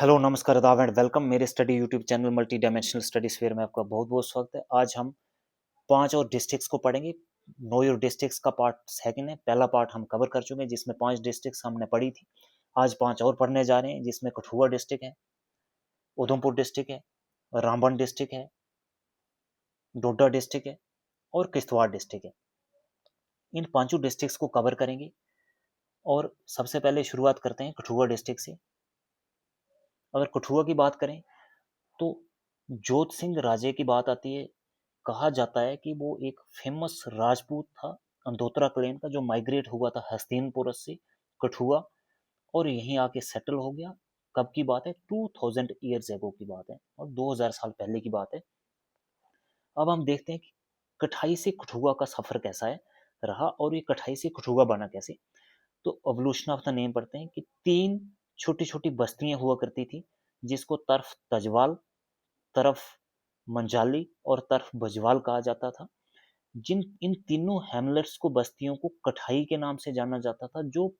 Hello, नमस्कार, आदाब and welcome मेरे study YouTube channel multi dimensional study sphere में आपका बहुत-बहुत स्वागत है। आज हम 5 और डिस्ट्रिक्ट्स को पढ़ेंगे। नो योर डिस्ट्रिक्ट्स का पार्ट सेकंड है। पहला पार्ट हम कवर कर चुके हैं जिसमें 5 डिस्ट्रिक्ट्स हमने पढ़ी थी। आज 5 और पढ़ने जा रहे हैं जिसमें कठुआ डिस्ट्रिक्ट है, उधमपुर डिस्ट्रिक्ट है, रामबन डिस्ट्रिक्ट है, डोडा डिस्ट्रिक्ट है और किश्तवाड़ डिस्ट्रिक्ट है। इन पांचों डिस्ट्रिक्ट्स को कवर करेंगे और सबसे पहले शुरुआत करते हैं कठुआ डिस्ट्रिक्ट से। अगर कठुआ की बात करें तो जोत सिंह राजे की बात आती है। कहा जाता है कि वो एक फेमस राजपूत था अंधोत्रा क्लेन का, जो माइग्रेट हुआ था हस्तिनपुर से कठुआ और यहीं आके सेटल हो गया। कब की बात है? 2000 ईयर्स एगो की बात है और 2000 साल पहले की बात है। अब हम देखते हैं कि कठाई से कठुआ का सफर कैसा है रहा और ये कठाई से कठुआ बना कैसे। तो एवोल्यूशन ऑफ द नेम पढ़ते हैं कि 3 छोटी-छोटी बस्तियां हुआ करती थी, जिसको तरफ तजवाल, तरफ मंजाली और तरफ बजवाल कहा जाता था। जिन इन तीनों हैमलेट्स को, बस्तियों को कठाई के नाम से जाना जाता था, जो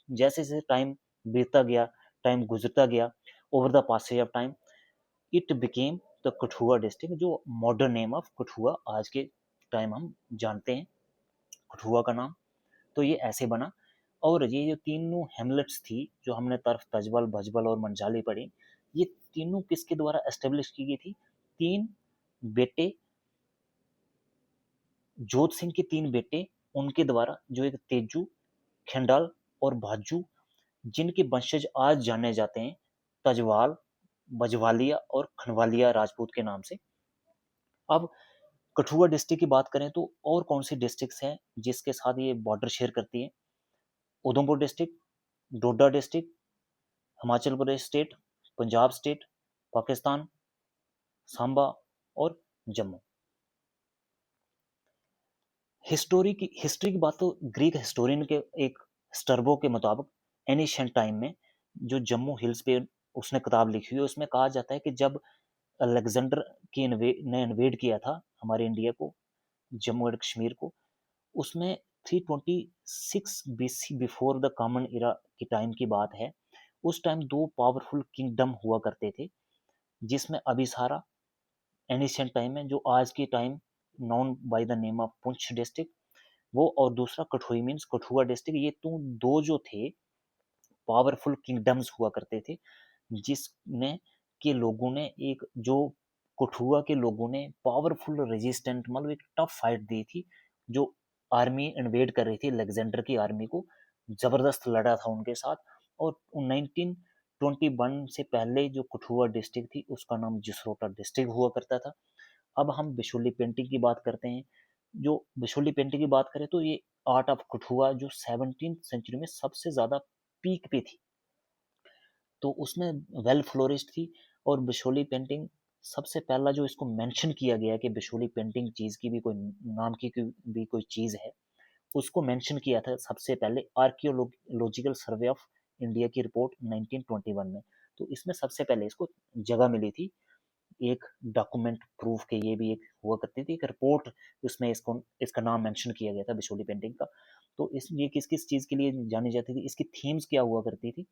जैसे जैसे टाइम बीतता गया, टाइम गुजरता गया, over the passage of time it became the Kathua district, जो मॉडर्न नेम ऑफ कठुआ आज के टाइम हम जानते हैं कठुआ का नाम। तो ये ऐसे बना। और ये जो तीनों हेमलेट्स थी, जो हमने तरफ तजबल, भजबल और मंजाली पढ़ी, ये तीनों किसके द्वारा एस्टेब्लिश की गई थी? 3 बेटे, जोत सिंह के 3 बेटे, उनके द्वारा, जो एक तेजू, खेंडाल और भाजू, जिनके वंशज आज जाने जाते हैं तजवाल, बजवालिया और खनवालिया राजपूत के नाम से। अब कठुआ डिस्ट्रिक्ट की बात करें तो और कौन सी डिस्ट्रिक्ट्स हैं जिसके साथ ये बॉर्डर शेयर करती है? उधमपुर डिस्ट्रिक्ट, डोडा district, Himachal Pradesh state, Punjab state, Pakistan, Samba और जम्मू। हिस्ट्री की बात तो ग्रीक हिस्टोरियन के एक स्टर्बो के मुताबिक एनिशियंट टाइम में, जो जम्मू हिल्स पे उसने किताब लिखी हुई है, उसमें कहा जाता है कि जब अलेक्जेंडर ने इन्वेड किया था हमारे इंडिया को, जम्मू एंड कश्मीर को, उसमें 326 बीसी बिफोर द कॉमन इरा की टाइम की बात है। उस टाइम 2 पावरफुल किंगडम हुआ करते थे, जिसमें अभिसारा एनिशियंट टाइम में, जो आज की time known by the name of Poonch district, वो, और दूसरा कठुई मीन्स कठुआ डिस्ट्रिक्ट। ये तो दो जो थे पावरफुल किंगडम्स हुआ करते थे, जिसने के लोगों ने एक जो कठुआ के लोगों ने पावरफुल रेजिस्टेंट, मतलब एक टफ फाइट दी थी। जो आर्मी इन्वेड कर रही थी अलेक्जेंडर की आर्मी को, जबरदस्त लड़ा था उनके साथ। और 1921 से पहले जो कठुआ डिस्ट्रिक्ट थी उसका नाम जसरोटा डिस्ट्रिक्ट हुआ करता था। अब हम बिशोली पेंटिंग की बात करते हैं। जो बिशोली पेंटिंग की बात करें तो ये आर्ट ऑफ कठुआ जो 17th सेंचुरी में सबसे ज्यादा पीक पे थी, तो उसमें वेल फ्लोरिश्ड थी। और बिशोली पेंटिंग सबसे पहला जो इसको मेंशन किया गया है कि बिशोली पेंटिंग चीज की भी कोई नाम की भी कोई चीज है, उसको मेंशन किया था सबसे पहले आर्कियोलॉजिकल सर्वे ऑफ इंडिया की रिपोर्ट 1921 में। तो इसमें सबसे पहले इसको जगह मिली थी, एक डॉक्यूमेंट प्रूफ के, ये भी एक हुआ करती थी एक रिपोर्ट, उसमें इसको इसका नाम मेंशन किया गया था बिशोली पेंटिंग का। तो इस ये किस किस चीज के लिए जानी जाती थी, इसकी थीम्स क्या हुआ करती थी?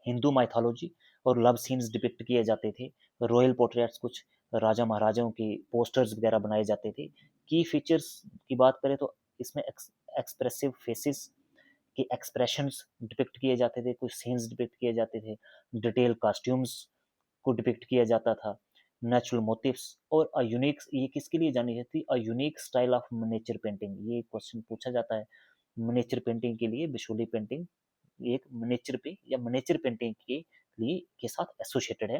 हिंदू माइथोलॉजी और लव सीन्स डिपिक्ट किए जाते थे, रॉयल पोर्ट्रेट्स, कुछ राजा महाराजाओं के पोस्टर्स वगैरह बनाए जाते थे। की फीचर्स की बात करें तो इसमें एक्सप्रेसिव फेसेस के एक्सप्रेशंस डिपिक्ट किए जाते थे, कुछ सीन्स डिपिक्ट किए जाते थे, डिटेल कॉस्ट्यूम्स को डिपिक्ट किया जाता था, नेचुरल मोटिव्स और अ यूनिक, ये किसके लिए जानी जाती है? A unique style of miniature painting. ये क्वेश्चन पूछा जाता है मिनिएचर पेंटिंग के लिए। बिशोली पेंटिंग एक मिनिएचर पे या मिनिएचर पेंटिंग के लिए के साथ एसोसिएटेड है।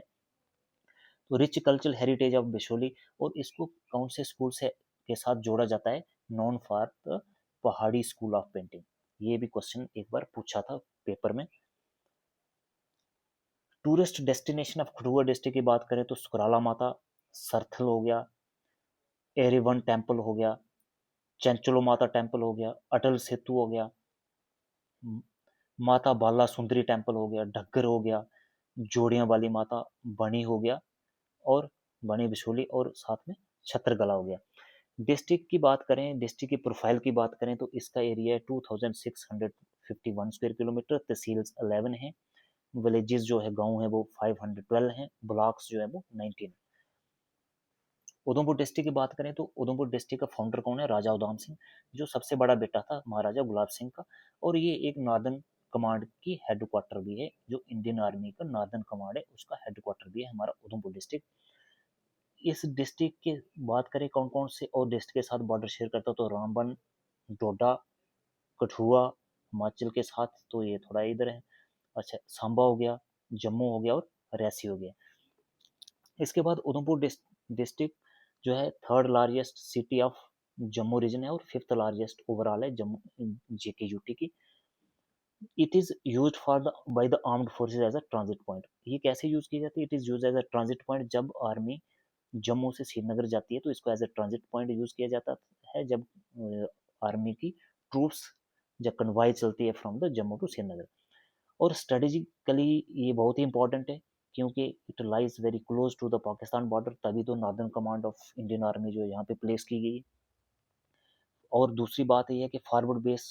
तो रिच कल्चरल हेरिटेज ऑफ बिशोली, और इसको कौन से स्कूल से के साथ जोड़ा जाता है? नॉन फॉर द पहाड़ी स्कूल ऑफ पेंटिंग। ये भी क्वेश्चन एक बार पूछा था पेपर में। Tourist destination of Kathua district की बात करें तो सुकराला माता, सरथल हो गया, एरिवन टेम्पल हो गया, चंचलो माता टेम्पल हो गया, अटल सेतु हो गया, माता बाला सुंदरी टेम्पल हो गया, ढग्गर हो गया, जोड़ियां वाली माता, बनी हो गया, और बनी बिशोली, और साथ में छत्रगला हो गया। डिस्ट्रिक्ट की बात करें, डिस्ट्रिक्ट की प्रोफाइल की बात करें तो इसका एरिया है 2651 स्क्वायर किलोमीटर, तहसील 11 है, विलेजेस जो है, गांव है, वो 512 हैं, ब्लॉक्स जो है वो 19। उधमपुर डिस्ट्रिक्ट की बात करें तो उधमपुर डिस्ट्रिक्ट का फाउंडर कौन है? राजा उधम सिंह, जो सबसे बड़ा बेटा था महाराजा गुलाब सिंह का, और ये एक नॉर्दर्न कमांड की हेडक्वार्टर भी है, जो इंडियन आर्मी का नॉर्दर्न कमांड है उसका हेडक्वार्टर भी है हमारा उधमपुर डिस्ट्रिक्ट। इस डिस्ट्रिक्ट की बात करें कौन कौन से और डिस्ट्रिक्ट के साथ बॉर्डर शेयर करता, तो रामबन, डोडा, कठुआ हिमाचल के साथ, तो ये थोड़ा इधर है। अच्छा, सांबा हो गया, जम्मू हो गया और रेसी हो गया। इसके बाद उधमपुर डिस्ट्रिक्ट जो है third largest city of Jammu region है और फिफ्थ लार्जेस्ट ओवरऑल है जम्मू जेके यूटी की। It is use for the by the armed forces as a transit point. ये कैसे यूज की जाती है? It is use as a transit point. जब आर्मी जम्मू से श्रीनगर जाती है तो इसको as a transit point use किया जाता है, जब आर्मी की ट्रूप्स जब कन्वाई चलती है from the Jammu to Srinagar. और स्ट्रेटेजिकली ये बहुत ही इंपॉर्टेंट है, क्योंकि it lies very close to the Pakistan border, तभी तो northern command of Indian army जो है यहाँ पे प्लेस की गई। और दूसरी बात यह है कि फॉरवर्ड बेस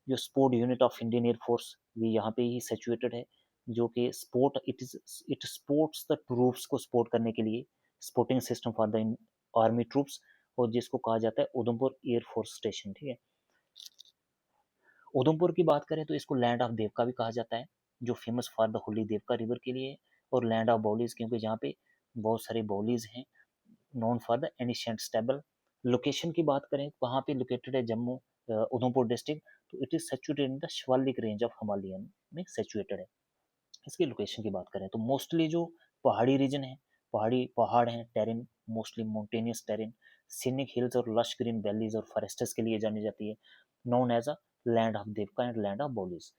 जो sport unit of Indian air force भी यहाँ पे ही सिचुएटेड है, जो कि sport it sports the troops को सपोर्ट करने के लिए sporting system for the army troops, और जिसको कहा जाता है उधमपुर एयरफोर्स स्टेशन। ठीक है, उधमपुर की बात करें तो इसको लैंड ऑफ देवका भी कहा जाता है, जो famous for the holy Devika river के लिए है, और लैंड ऑफ बॉलीज क्योंकि जहाँ पे बहुत सारे बॉलीज हैं, known for the ancient stable. Location की बात करें वहाँ पे लोकेटेड है जम्मू उधमपुर डिस्ट्रिक्ट, तो it is situated in the Shivalik range of Himalayan में सिचुएटेड है। इसकी लोकेशन की बात करें तो मोस्टली जो पहाड़ी रीजन है, पहाड़ हैं, terrain mostly mountainous terrain, scenic hills और लश ग्रीन वैलीज और फॉरेस्ट्स के लिए जानी जाती है, known as a land of देवका एंड लैंड ऑफ बॉलीज।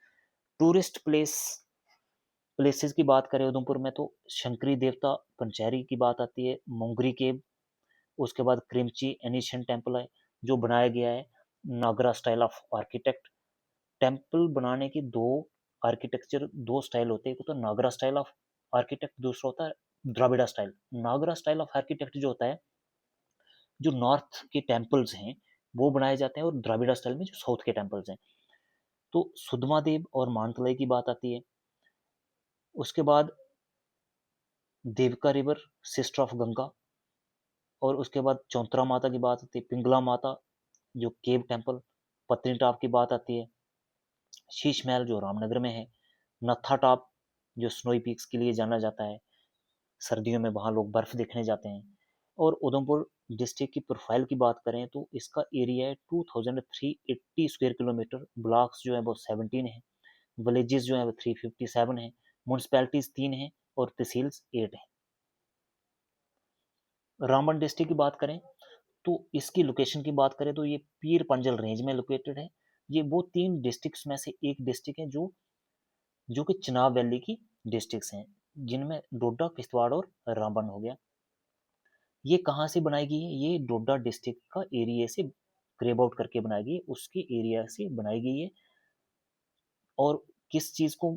टूरिस्ट प्लेसेस की बात करें उधमपुर में तो शंकरी देवता पंचैरी की बात आती है, मोंगरी केव, उसके बाद क्रिमची एनिशियंट टेम्पल है जो बनाया गया है नागरा स्टाइल ऑफ आर्किटेक्ट। टेम्पल बनाने की दो स्टाइल होते हैं, एक होता है नागरा स्टाइल ऑफ आर्किटेक्ट, दूसरा होता है Dravida style. Nagara style of architect जो होता है, जो नॉर्थ के टेम्पल्स हैं वो बनाए जाते हैं, और द्राविड़ा स्टाइल में जो साउथ के टेम्पल्स हैं। तो सुधमा देव और मानतलाई की बात आती है, उसके बाद Devika river sister of Ganga, और उसके बाद चौंतरा माता की बात आती है, पिंगला माता जो केव टेम्पल, पत्नीटॉप की बात आती है, शीश महल जो रामनगर में है, नत्था टॉप जो स्नोई पीक्स के लिए जाना जाता है, सर्दियों में वहाँ लोग बर्फ देखने जाते हैं। और उधमपुर डिस्ट्रिक्ट की प्रोफाइल की बात करें तो इसका एरिया है 2380 स्क्वायर किलोमीटर, ब्लॉक्स जो है वो 17 है, विलेजेस जो है वो 357 है, म्यूनसिपैलिटीज 3 है और तहसील्स 8 है। रामबन डिस्ट्रिक्ट की बात करें तो इसकी लोकेशन की बात करें तो ये पीर पंजल रेंज में लोकेटेड है। ये वो 3 डिस्ट्रिक्ट्स में से एक डिस्ट्रिक्ट है जो कि चिनाब वैली की डिस्ट्रिक्ट्स हैं, जिनमें डोडा, किश्तवाड़ और रामबन हो गया। ये कहाँ से बनाई गई है? ये डोडा डिस्ट्रिक्ट का एरिया से ग्रेब आउट करके बनाई गई है, उसके एरिया से बनाई गई है। और किस चीज़ को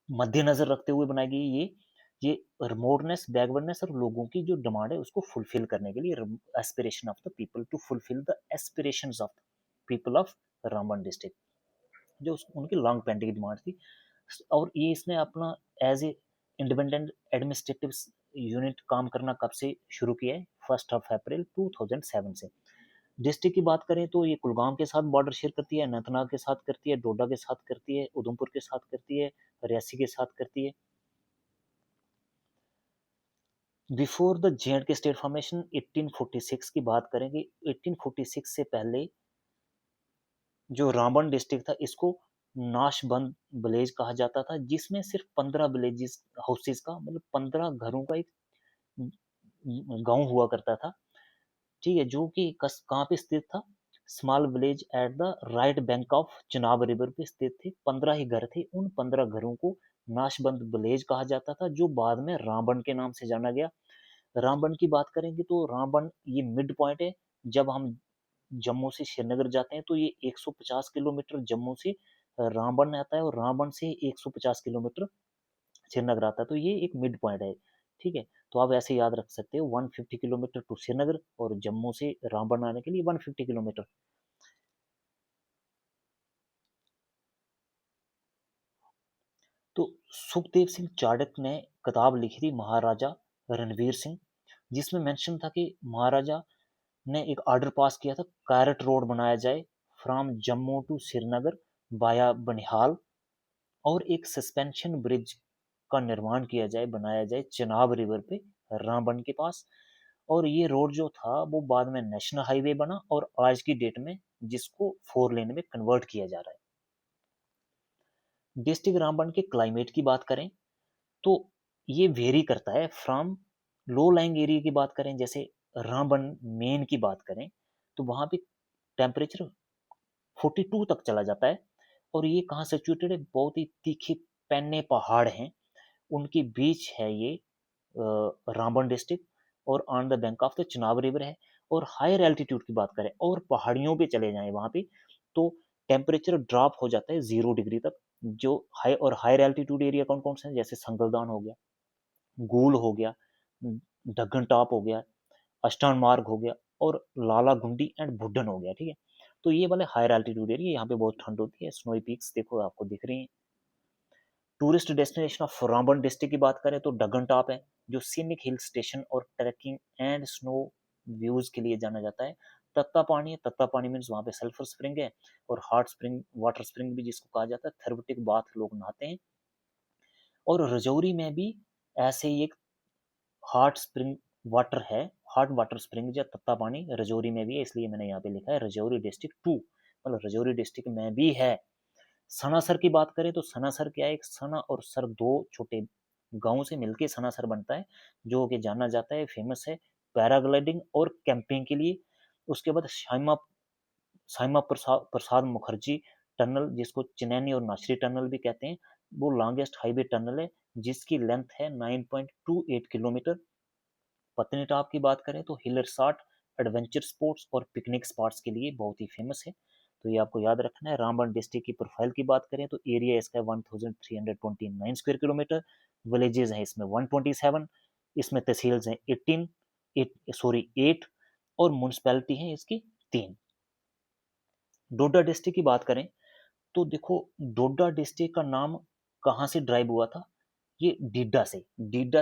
मद्देनजर रखते हुए बनाई गई है? ये रिमोटनेस, बैकवर्डनेस और लोगों की जो डिमांड है उसको फुलफिल करने के लिए, aspiration of the people to fulfil the aspirations of people of Ramban district, जो उनकी लॉन्ग पेंडिंग डिमांड थी। और ये इसने अपना as a independent administrative unit काम करना कब से शुरू किया है? 1 अप्रैल 2007 से। डिस्ट्रिक्ट की बात करें तो ये कुलगाम के साथ बॉर्डर शेयर करती है, अनंतनाग के साथ करती है, डोडा के साथ करती है, उधमपुर के साथ करती है, रियासी के साथ करती है। बिफोर द जे एंड के स्टेट फॉर्मेशन 1846 की बात करेंगे, 1846 से पहले जो रामबन डिस्ट्रिक्ट था इसको नाशबंद विलेज कहा जाता था, जिसमें सिर्फ 15 विलेजेस हाउसेस का, मतलब 15 घरों का एक गांव हुआ करता था। ठीक है, जो कि कहाँ पे स्थित था? Small village at the right bank of Chenab river पे स्थित थे। 15 ही घर थे, उन 15 घरों को नाशबंद विलेज कहा जाता था, जो बाद में रामबन के नाम से जाना गया। रामबन की बात करेंगे तो रामबन ये मिड पॉइंट है। जब हम जम्मू से श्रीनगर जाते हैं तो ये 150 किलोमीटर जम्मू से रामबन आता है, और रामबन से 150 किलोमीटर श्रीनगर आता है, तो ये एक मिड पॉइंट है। ठीक है, तो आप ऐसे याद रख सकते हो 150 किलोमीटर टू श्रीनगर, और जम्मू से रामबन आने के लिए 150 किलोमीटर। तो सुखदेव सिंह चाणक्य ने किताब लिखी थी महाराजा रणवीर सिंह, जिसमें मेंशन था कि महाराजा ने एक ऑर्डर पास किया था, कैरेट रोड बनाया जाए from Jammu to Srinagar via Banihal, और एक सस्पेंशन ब्रिज का निर्माण किया जाए, बनाया जाए चनाब रिवर पे रामबन के पास। और ये रोड जो था वो बाद में नेशनल हाईवे बना और आज की डेट में जिसको 4 लेन में कन्वर्ट किया जा रहा है। डिस्ट्रिक्ट रामबन के क्लाइमेट की बात करें तो ये वेरी करता है फ्रॉम लो लाइंग एरिया की बात करें, जैसे रामबन मेन की बात करें तो वहाँ पे टेम्परेचर 42 तक चला जाता है। और ये कहाँ सिचुएटेड है, बहुत ही तीखे पैने पहाड़ हैं, उनके बीच है ये रामबन डिस्ट्रिक्ट, और on the bank of the Chenab river है। और हायर एल्टीट्यूड की बात करें और पहाड़ियों पे चले जाएं वहाँ पे, तो टेम्परेचर ड्रॉप हो जाता है 0 डिग्री तक। जो हाई और हायर एल्टीट्यूड एरिया कौन कौन से हैं, जैसे संगलदान हो गया, गूल हो गया, ढक्कन टॉप हो गया, अष्टान मार्ग हो गया, और लाला गुंडी एंड भुड्डन हो गया। ठीक है, तो ये वाले हायर एल्टीट्यूड एरिया, यहाँ पे बहुत ठंड होती है, स्नोई पीक्स देखो आपको दिख रही हैं। Tourist destination of Ramban district की बात करें तो डगन टॉप है, जो सीनिक हिल स्टेशन और ट्रैकिंग एंड स्नो व्यूज के लिए जाना जाता है। तत्ता पानी है, तत्ता पानी मीन्स वहाँ पे सल्फर स्प्रिंग है, और हॉट स्प्रिंग वाटर स्प्रिंग भी जिसको कहा जाता है, थर्मेटिक बाथ लोग नहाते हैं। और रजौरी में भी ऐसे ही एक हॉट स्प्रिंग वाटर है, हॉट वाटर स्प्रिंग या तत्ता पानी रजौरी में भी है, इसलिए मैंने यहाँ पे लिखा है रजौरी डिस्ट्रिक्ट 2, मतलब रजौरी डिस्ट्रिक्ट में भी है। सनासर की बात करें तो सनासर क्या है, एक सना और सर दो छोटे गांव से मिलके सनासर बनता है, जो कि जाना जाता है, फेमस है पैराग्लाइडिंग और कैंपिंग के लिए। उसके बाद श्यामा श्यामा प्रसाद मुखर्जी टनल, जिसको चिनैनी और नाचरी टनल भी कहते हैं, वो लॉन्गेस्ट हाईवे टनल है, जिसकी लेंथ है 9.28 किलोमीटर। पत्नीटॉप की बात करें तो हिल रिसॉर्ट, एडवेंचर स्पोर्ट्स और पिकनिक स्पॉट्स के लिए बहुत ही फेमस है, तो ये आपको याद रखना है। रामबन डिस्ट्रिक्ट की प्रोफाइल की बात करें तो एरिया इसका 1329 स्क्वायर किलोमीटर, विलेजेस हैं इसमें 127, इसमें तहसील्स हैं 18, 8 और म्यूनसिपैलिटी हैं इसकी 3। डोडा डिस्ट्रिक्ट की बात करें तो देखो, डोडा डिस्ट्रिक्ट का नाम कहाँ से ड्राइव हुआ था, ये डीडा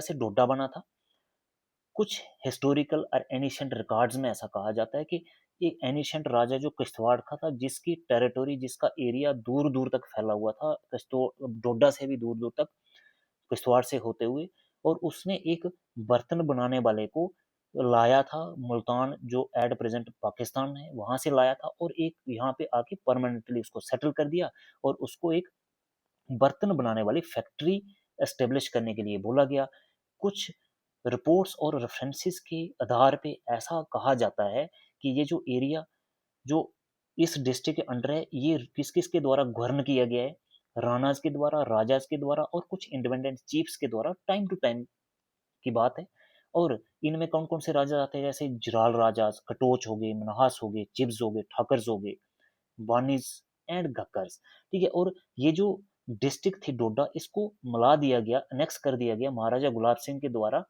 से डोडा बना था। कुछ हिस्टोरिकल और एनिशेंट रिकॉर्ड्स में ऐसा कहा जाता है कि एक एनिशेंट राजा जो किश्तवाड़ का था, जिसकी टेरिटोरी, जिसका एरिया दूर दूर तक फैला हुआ था, डोडा से भी दूर दूर तक, किश्तवाड़ से होते हुए, और उसने एक बर्तन बनाने वाले को लाया था मुल्तान, जो एट प्रेजेंट पाकिस्तान है, वहां से लाया था, और एक यहाँ पे आके परमानेंटली उसको सेटल कर दिया, और उसको एक बर्तन बनाने वाली फैक्ट्री एस्टेब्लिश करने के लिए बोला गया। कुछ रिपोर्ट्स और रेफरेंसेस के आधार पे ऐसा कहा जाता है कि ये जो एरिया जो इस डिस्ट्रिक्ट के अंडर है, ये किस किस के द्वारा गवर्न किया गया है, राणाज के द्वारा, राजाज के द्वारा, और कुछ इंडिपेंडेंट चीफ्स के द्वारा, टाइम टू टाइम की बात है। और इनमें कौन कौन से राजा आते हैं, जैसे जिराल राजाज, कटोच हो गए, मनहास हो गए, चिब्स हो गए, ठाकर्स हो गए, वानिस एंड गक्कर्स। ठीक है, और ये जो डिस्ट्रिक्ट थी डोडा, इसको मिला दिया गया, अनेक्स कर दिया गया महाराजा गुलाब सिंह के द्वारा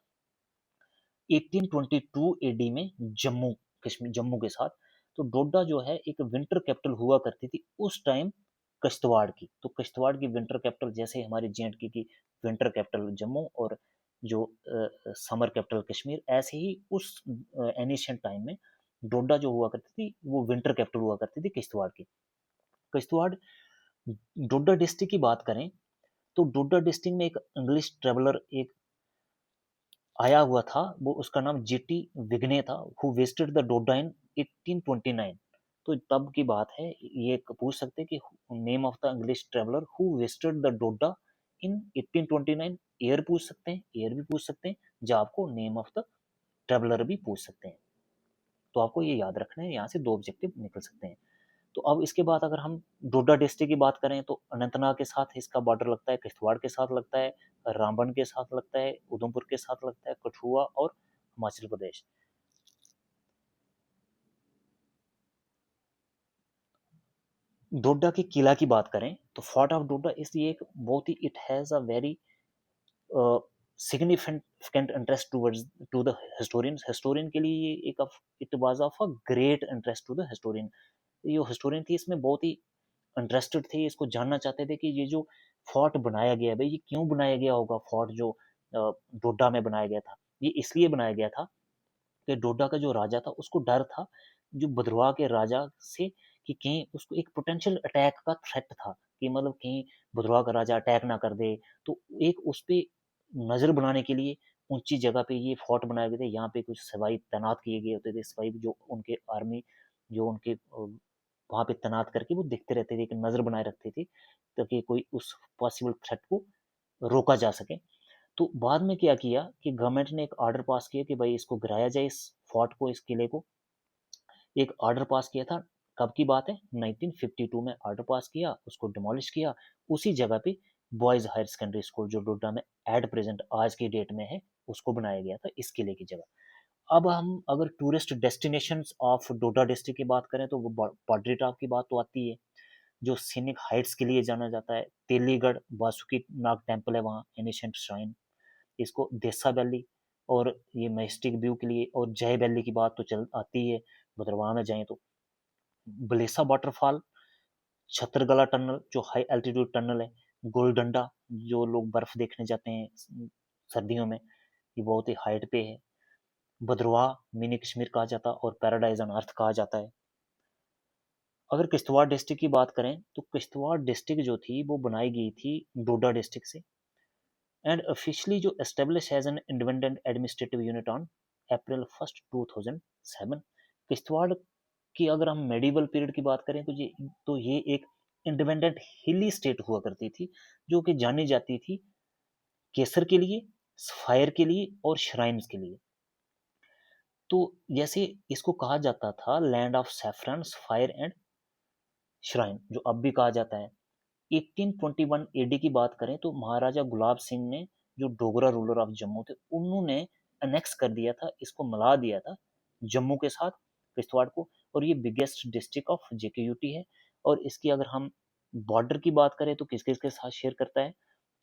1822 एडी में जम्मू कश्मीर, जम्मू के साथ। तो डोडा जो है एक विंटर कैपिटल हुआ करती थी उस टाइम किश्तवाड़ की, तो किश्तवाड़ की विंटर कैपिटल, जैसे हमारी जे की विंटर कैपिटल जम्मू और जो समर कैपिटल कश्मीर, ऐसे ही उस एनिशियंट टाइम में डोडा जो हुआ करती थी वो विंटर कैपिटल हुआ करती थी किश्तवाड़ की। किश्तवाड़ डोडा डिस्ट्रिक्ट की बात करें तो डोडा डिस्ट्रिक्ट में एक इंग्लिश ट्रेवलर एक आया हुआ था, वो उसका नाम जीटी विग्ने था, हु विजिटेड द डोडा इन 1829। तो तब की बात है, ये पूछ सकते हैं कि name of the English traveller who visited the Doda in 1829, year पूछ सकते हैं, ईयर भी पूछ सकते हैं, या आपको नेम ऑफ द ट्रेवलर भी पूछ सकते हैं। तो आपको ये याद रखना है, यहाँ से 2 ऑब्जेक्टिव निकल सकते हैं। तो अब इसके बाद अगर हम डोडा डिस्ट्रिक्ट की बात करें तो अनंतनाग के साथ इसका बॉर्डर लगता है, किश्तवाड़ के साथ लगता है, रामबन के साथ लगता है, उधमपुर के साथ लगता है, कठुआ और हिमाचल प्रदेश। डोडा के किला की बात करें तो फोर्ट ऑफ डोडा इस ये एक बहुत ही, it has a very significant interest towards to the historians, historian के लिए ये एक it was of a great interest to the historian. ये हिस्टोरियन थी इसमें बहुत ही इंटरेस्टेड थे, इसको जानना चाहते थे कि ये जो फोर्ट बनाया गया है। भाई ये क्यों बनाया गया होगा फोर्ट जो डोडा में बनाया गया था? ये इसलिए बनाया गया था कि डोडा का जो राजा था उसको डर था जो भद्रवाह के राजा से, कि कहीं उसको एक पोटेंशियल अटैक का थ्रेट था, कि मतलब कहीं भद्रवाह का राजा अटैक ना कर दे। तो एक उस पे नजर बनाने के लिए ऊंची जगह पे ये फोर्ट बनाए गए थे। यहाँ पे कुछ सिपाही तैनात किए गए होते थे, सिपाही जो उनके आर्मी जो उनके वहां पे तैनात करके वो देखते रहते थे, एक नजर बनाए रखते थे ताकि कोई उस पॉसिबल थ्रेट को रोका जा सके। तो बाद में क्या किया कि गवर्नमेंट ने एक ऑर्डर पास किया कि भाई इसको गिराया जाए, इस फोर्ट को, इस किले को। एक ऑर्डर पास किया था, कब की बात है, 1952 में ऑर्डर पास किया, उसको डिमोलिश किया। उसी जगह पे बॉयज हायर सेकेंडरी स्कूल जो डोडा में एट प्रेजेंट आज की डेट में है, उसको बनाया गया था इस किले की जगह। अब हम अगर tourist destinations of Doda district की बात करें तो वो पॉडरी टॉप की बात तो आती है, जो सीनिक हाइट्स के लिए जाना जाता है। तेलीगढ़ वासुकी नाग टेम्पल है वहाँ, एनिशेंट श्राइन। इसको देसा वैली और ये मैजेस्टिक व्यू के लिए, और जय वैली की बात तो चल आती है भद्रवाह में जाएं तो। बलेसा वाटरफॉल, छतरगला टनल जो हाई एल्टीट्यूड टनल है, गोलडंडा जो लोग बर्फ देखने जाते हैं सर्दियों में, ये बहुत ही हाइट पे है। भद्रवाह मिनी कश्मीर कहा जाता है और पैराडाइज ऑन अर्थ कहा जाता है। अगर किश्तवाड़ डिस्ट्रिक्ट की बात करें तो किश्तवाड़ डिस्ट्रिक्ट जो थी वो बनाई गई थी डोडा डिस्ट्रिक्ट से, एंड ऑफिशियली जो establish as an independent administrative unit on April 1, 2007। Kishtwar की अगर हम मेडिवल पीरियड की बात करें तो ये एक इंडिपेंडेंट हिली स्टेट हुआ करती थी, जो कि जानी जाती थी केसर के लिए, फायर के लिए और श्राइन्स के लिए। तो जैसे इसको कहा जाता था land of saffron, fire and shrine, जो अब भी कहा जाता है। 1821 एडी की बात करें तो महाराजा गुलाब सिंह ने, जो डोगरा रूलर ऑफ जम्मू थे, उन्होंने अनेक्स कर दिया था, इसको मिला दिया था जम्मू के साथ, किश्तवाड़ को। और ये बिगेस्ट डिस्ट्रिक्ट ऑफ जेकेयूटी है। और इसकी अगर हम बॉर्डर की बात करें तो किस किस के साथ शेयर करता है,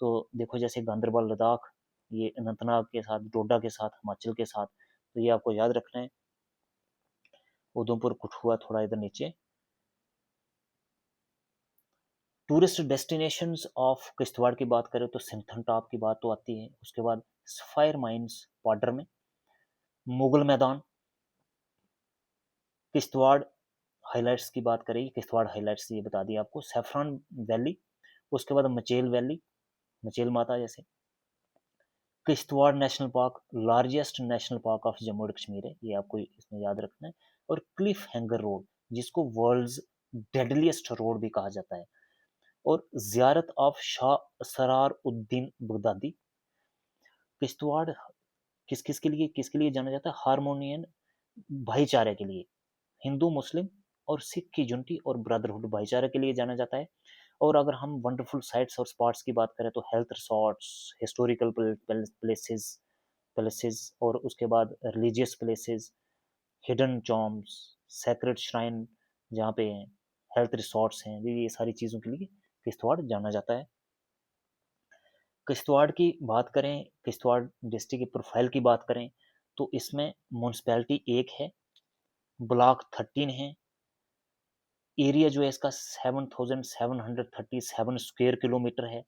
तो देखो जैसे गांधरबल, लद्दाख, ये अनंतनाग के साथ, डोडा के साथ, हिमाचल के साथ, तो ये आपको याद रखना है। उधमपुर, कठुआ थोड़ा इधर नीचे। टूरिस्ट डेस्टिनेशंस ऑफ किश्तवाड़ की बात करें तो सिंथन टॉप की बात तो आती है, उसके बाद सफायर माइंस बॉर्डर में, मुगल मैदान, किश्तवाड़ हाइलाइट्स की बात करें, किश्तवाड़ हाइलाइट्स ये बता दिया आपको, सैफरान वैली, उसके बाद मचेल वैली, मचेल माता जैसे। Kishtwar national park largest national park of Jammu and Kashmir है, ये आपको इसमें याद रखना है। और क्लिफ हैंगर रोड, जिसको वर्ल्ड्स डेडलीस्ट रोड भी कहा जाता है। और जियारत of Shah Sarar Uddin Baghdadi. Kishtwar किसके लिए जाना जाता है? हारमोनियन भाईचारे के लिए, हिंदू मुस्लिम और सिख की यूनिटी और ब्रदरहुड भाईचारे के लिए जाना जाता है। और अगर हम वंडरफुल साइट्स और स्पॉट्स की बात करें तो हेल्थ रिसोर्ट्स, हिस्टोरिकल प्लेसेस और उसके बाद religious places, hidden tombs, sacred shrine जहाँ पे हेल्थ रिसोर्ट्स हैं, ये सारी चीज़ों के लिए किश्तवाड़ जाना जाता है। किश्तवाड़ की बात करें, किश्तवाड़ डिस्ट्रिक्ट की प्रोफाइल की बात करें तो इसमें म्यूनसिपैलिटी एक है, ब्लॉक 13 है, एरिया जो है इसका 7,737 स्क्वायर किलोमीटर है।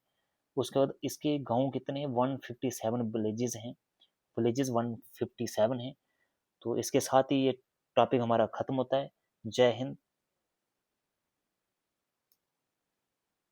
उसके बाद इसके गांव कितने हैं? 157 विलेजेस हैं, विलेजेस 157 हैं। तो इसके साथ ही ये टॉपिक हमारा खत्म होता है। जय हिंद।